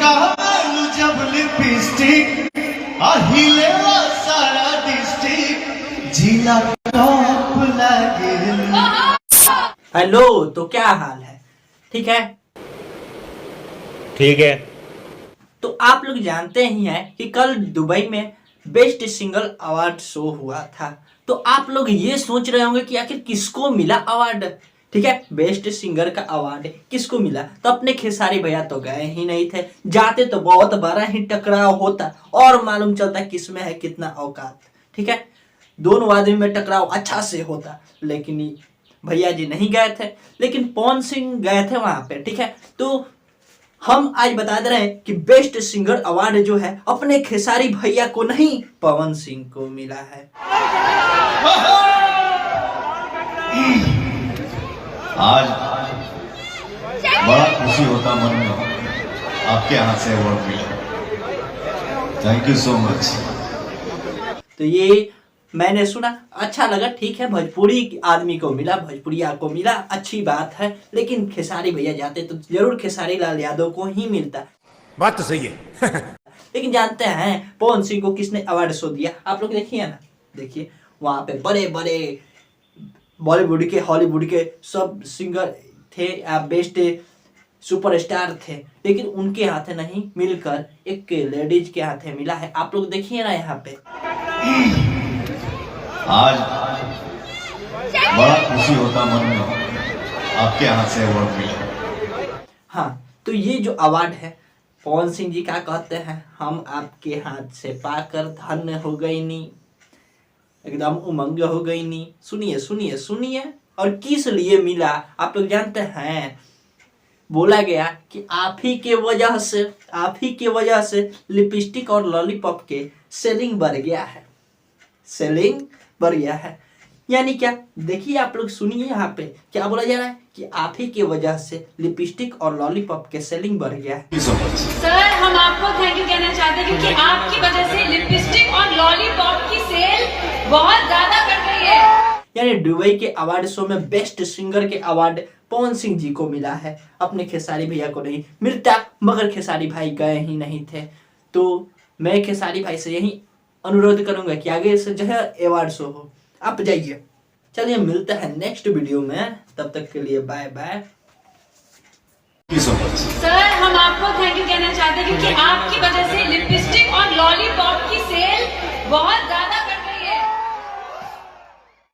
लगालू जब लिपस्टिक हिलेला सारा डिस्ट्रिक्ट जिला टॉप लगे। हेलो, तो क्या हाल है? ठीक है। ठीक है। तो आप लोग जानते ही हैं कि कल दुबई में बेस्ट सिंगल अवार्ड शो हुआ था। तो आप लोग ये सोच रहे होंगे कि आखिर किसको मिला अवार्ड। ठीक है, बेस्ट सिंगर का अवार्ड किसको मिला? तो अपने खेसारी भैया तो गए ही नहीं थे। जाते तो बहुत बड़ा ही टकराव होता और मालूम चलता किसमें है कितना औकात। ठीक है, दोनों आदमी में टकराव अच्छा से होता, लेकिन भैया जी नहीं गए थे, लेकिन पवन सिंह गए थे वहां पे। ठीक है, तो हम आज बता दे रहे हैं कि बेस्ट सिंगर अवार्ड जो है अपने खेसारी भैया को नहीं, पवन सिंह को मिला है। आज बड़ा खुशी होता मन में आपके हाथ से अवार्ड मिला। Thank you so much. तो ये मैंने सुना, अच्छा लगा। ठीक है, भोजपुरी आदमी को मिला, भोजपुरिया को मिला, अच्छी बात है। लेकिन खेसारी भैया जाते तो जरूर खेसारी लाल यादव को ही मिलता। बात तो सही है। लेकिन जानते हैं पवन सिंह को किसने अवार्ड शो दिया? आप लोग देखिए ना, देखिए वहां पे बड़े बड़े बॉलीवुड के हॉलीवुड के सब सिंगर थे, बेस्ट सुपरस्टार थे, लेकिन उनके हाथे नहीं मिलकर एक लेडीज के हाथे मिला है। आप लोग देखिए ना यहाँ पे। आज बड़ा खुशी होता मन में आपके हाथ से अवार्ड मिला। हाँ, तो ये जो अवार्ड है पवन सिंह जी का कहते हैं, हम आपके हाथ से पाकर धन्य हो गई नी, एकदम उमंग हो गई नी। सुनिए सुनिए सुनिए। और किस लिए मिला आप लोग जानते हैं? बोला गया कि आप ही के वजह से लिपस्टिक और लॉलीपॉप के सेलिंग बढ़ गया है। सेलिंग बढ़ गया है यानी क्या? देखिए आप लोग सुनिए यहाँ पे क्या बोला जा रहा है कि आप ही की वजह से लिपस्टिक और लॉलीपॉप के सेलिंग बढ़ गया है। सर, हम आपको थैंक यू कहना चाहते हैं क्योंकि आपकी वजह से लिपस्टिक और लॉलीपॉप की सेल बहुत ज्यादा बढ़ गई है। यानी दुबई के अवार्ड शो में बेस्ट सिंगर के अवार्ड पवन सिंह जी को मिला है, अपने खेसारी भैया को नहीं मिलता। मगर खेसारी भाई गए ही नहीं थे। तो मैं खेसारी भाई से यही अनुरोध करूंगा कि आगे से जो है अवार्ड शो हो, आप जाइए। चलिए मिलते हैं नेक्स्ट वीडियो में, तब तक के लिए बाय बाय। सर, हम आपको थैंक यू कहना चाहते हैं क्योंकि आपकी वजह से लिपस्टिक और लॉलीपॉप की सेल बहुत ज्यादा